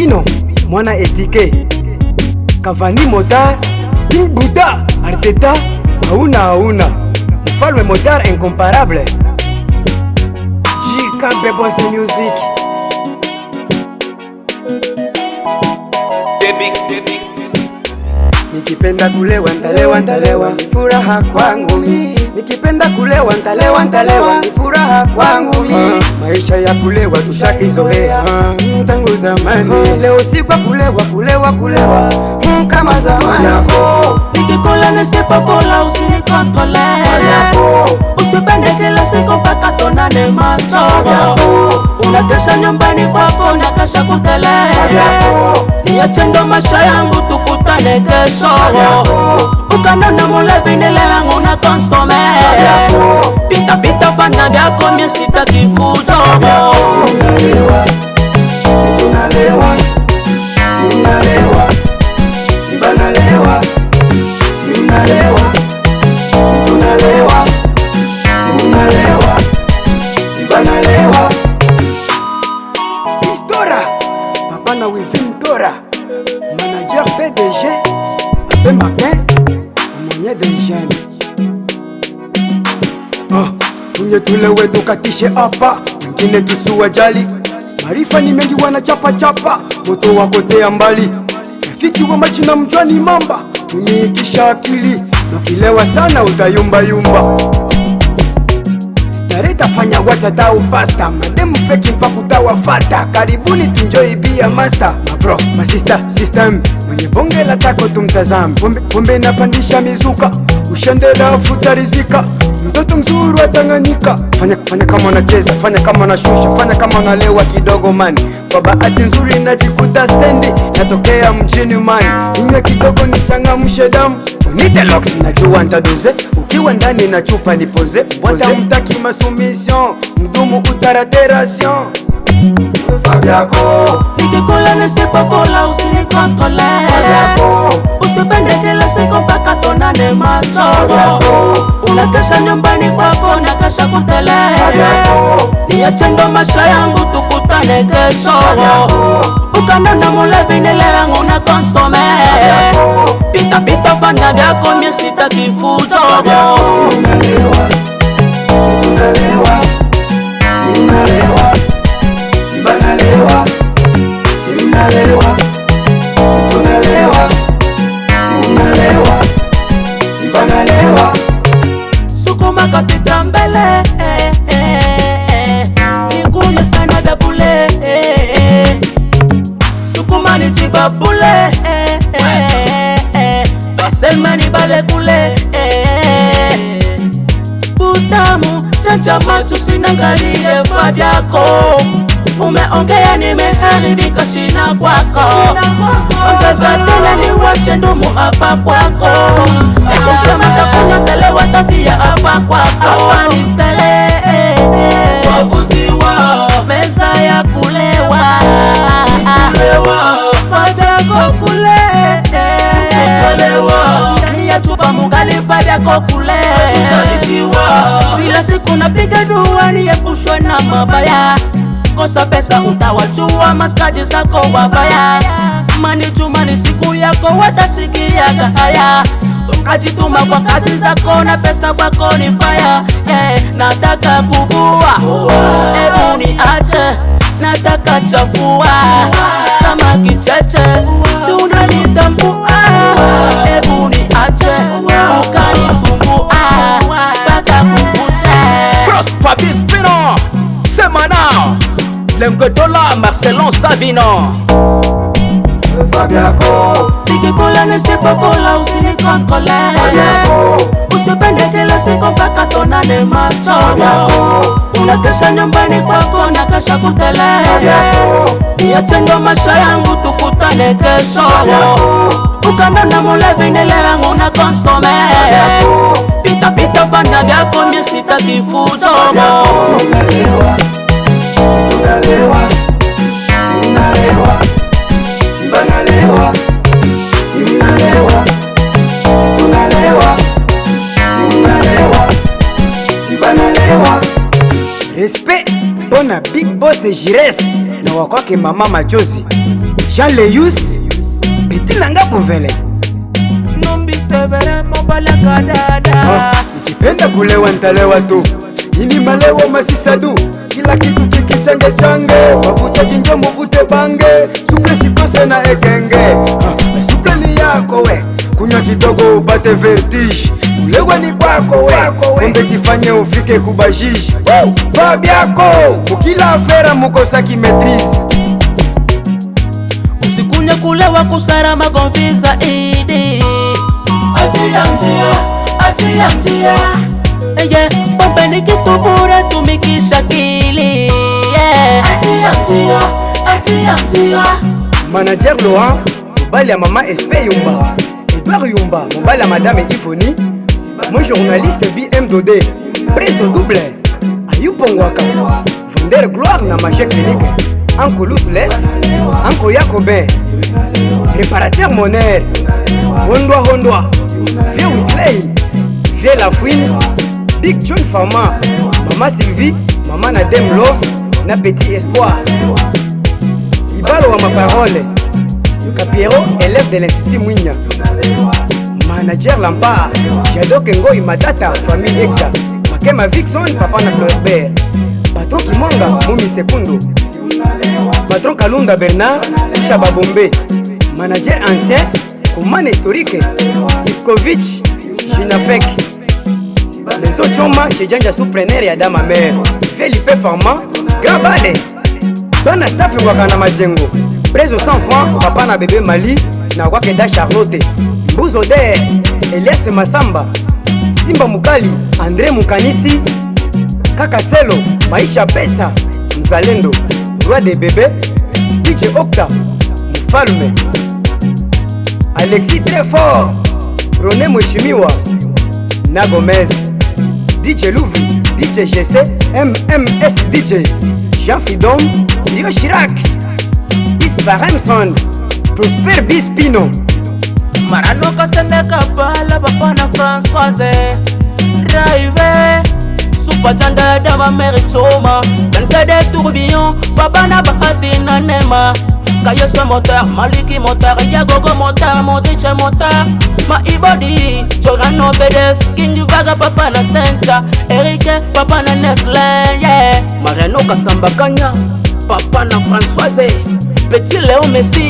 Spino, Mwana Etike, Cavani Motar, King Buddha, Arteta, Auna, Mfalme Motar incomparable. G Campe Bonse Music. Nikipenda kulewa ntalewa, ni furaha kwangu mi. Nikipenda kulewa ntalewa, ni furaha kwangu mi. Maisha ya kulewa tushakizoea tangu zamani. Leo si kwa kulewa kama zamani. Nikikola nisipokola usinikontrole. Usipende kila siku mpaka tonane macho. Unakesha nyumbani kwako nakesha kutele. Niache ndo maisha yangu tukutane kesho. Ukanona mulevi nilelangu na konsome. Pita fanya vyako mie sitaki fujo. Tunalewa, sibanalewa, simnalewa, tunalewa, simnalewa, sibanalewa. Pistora, papa na Wivin Dora, manager PDG, Ape Matin, mwenye d'hygiène. Tunye tulewe tukatishe hapa, wengine tusiwajali. Marifa ni mengi wanachapa, moto wakotea mbali. Rafiki wa majina mjwani mamba, tuniikisha akili. Nokilewa sana utayumba. Stare tafanya wacha tau pasta, mademu feki mpaku tawafata. Karibuni tunjoy bia master, mabro, masista, system. Mwenye bonge la tako tumtazam, pombe napandisha mizuka. Ushendela futarizika, mtoto mzuri wa Tanganyika. Fanya kama unacheza, fanya kama unashusha, fanya kama unalewa kidogo mani. Kwa bahati nzuri najikuta stendi, natokea mjini mani. Ninywe kidogo nichangamshe damu, unite locks najua ntadoze. Ukiwa ndani na chupa nipoze, wata mtaki masumission, mdumu utarateration. Fabiako, nikikola nisipokola usinikontrole. Usipende kila siku mpaka tonane macho. Unakesha nyumbani kwako nakesha kutele. Niache ndo maisha yangu tukutane kesho. Ukanona mulevi nilelangu na konsome. Pita fanya vyako mie sitaki fujo. Tunalewa, simnalewa, sibanalewa, simnalewa, tunalewa, simnalewa, sibanalewa. Sukuma kapita mbele, nikunywe another bule. Sukuma ni jibabule, baselmani bale kule. Butamu chacha macho sinangalie Fabiako. Umeongea nimeharibika shina kwako. Ongeza tena niwashe ndumu hapa kwako. Ekusema takunywa telewa tafia hapa kwako. Wanistele wavutiwa meza ya kulewa. Fabiako kule ndani ya chupa mungali Fabiako kule. Bila siku napiga dua niepushwe na mabaya. Kosa pesa utawachua maskaji zako wabaya. Mani chumani siku yako watasikia haya. Ukajituma kwa kazi zako na pesa wako ni fire. Nataka kuvua, ebu niache. Nataka chafua kama kicheche, si unanitambua. Ebu niache, ukanisumbua mpaka kukuche. Prosper Spino, c'est maintenant. L'Engodola Marcelon Savino. Fabiako, nikikola nisipokola usinikontrole. Usipende kila siku mpaka tonane macho. Unakesha nyumbani kwako nakesha kutele. Niache ndo maisha yangu tukutane kesho. Ukanona mulevi nilelangu na konsome. Pita fanya vyako mie sitaki fujo. Tunalewa, simnalewa, sibanalewa, simnalewa, tunalewa, simnalewa, sibanalewa. Respect bona Big Boss Jires na wakwake mama Machozi. Jean Leyus Petit Nanga Bouvele Numbi severe mobala kadada nikipenda kulewa ntalewa tu. Ini malewa masista du. Kila kitu kikichange change. Wavuta jinjo muvute bange. Suple sikose na ekenge. Suple ni yako we. Kunywa kidogo upate vertige. Kulewa ni kwako we. Kumbe sifanye ufike kubajiji. Fabiako mukila afera mukosa kimetrize. Usikunya kulewa kusara magonfiza idi. Achia mtia Eye, pombe ni kitu bure tumikisha kili Achia mtia Manager Laurent, mobali ya mama SP Yumba. Edouard Yumba, mobali ya madame Ifoni. Mon journaliste BM Dodé. Preso double Ayupongwaka. Vonder Gloire na Maché Clinique. Anko Loufles, Anko Yakobin. Réparateur Moner. Hondwa Vieux Wisley, Vieux Lafouine, Big John Fama, Mama Sylvie, Mama Nadem Love, na Petit Espoir. Ibalo wa ma parole, Capiero, élève de l'Institut Mouigna. Manager Lampard, Jado Kengoy Matata, famille Exa. Makema Vixon, Papa na Floribert. Patron Kimonga, Moumi Sekundo. Patron Kalunda Bernard, Isha Babombe. Manager ancien, Commande historique, Iskovic, Jinafek. Les autres choma chez Djanja Soupreneur et Adama Mère. Felipe Farma, Grand Ballet. Dona staff Wakana Majengo. Preso sans francs, Papa na bébé Mali, na Wakeda Charlotte. Mbuzo Der, Elias Masamba. Simba Mukali, André Mukanisi. Kaka Selo, Maisha Pesa. Mzalendo, Roi des bébés. DJ Okta, Mufalme. Alexis très fort, René Mouchimiwa, Na Gomez, DJ Louvi, DJ GC, MMS DJ, Jean Fidon, Dio Chirac, Bisparemson, Prosper Bispino. Marano kasende kabala papa na Françoise Drive Super janda dama meri choma Danse de tourbillon, papa na bahati na nema Kayese moteur, Maliki moteur, Yagogo moteur, Modiche moteur Ma ibodi, Jorano BDF, King du Vaga papa na Senka Erike papa na Nestle, yeah Marano Kasamba Kanya, papa na Françoise Petit Léo Messi,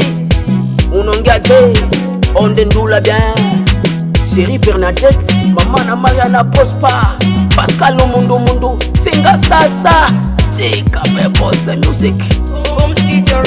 Unongia J, Onde Ndula bien Chérie Bernadette, Maman na Mariana Prospa Pascal Mundu, Singa Sasa Chika Bebose Music Home Studio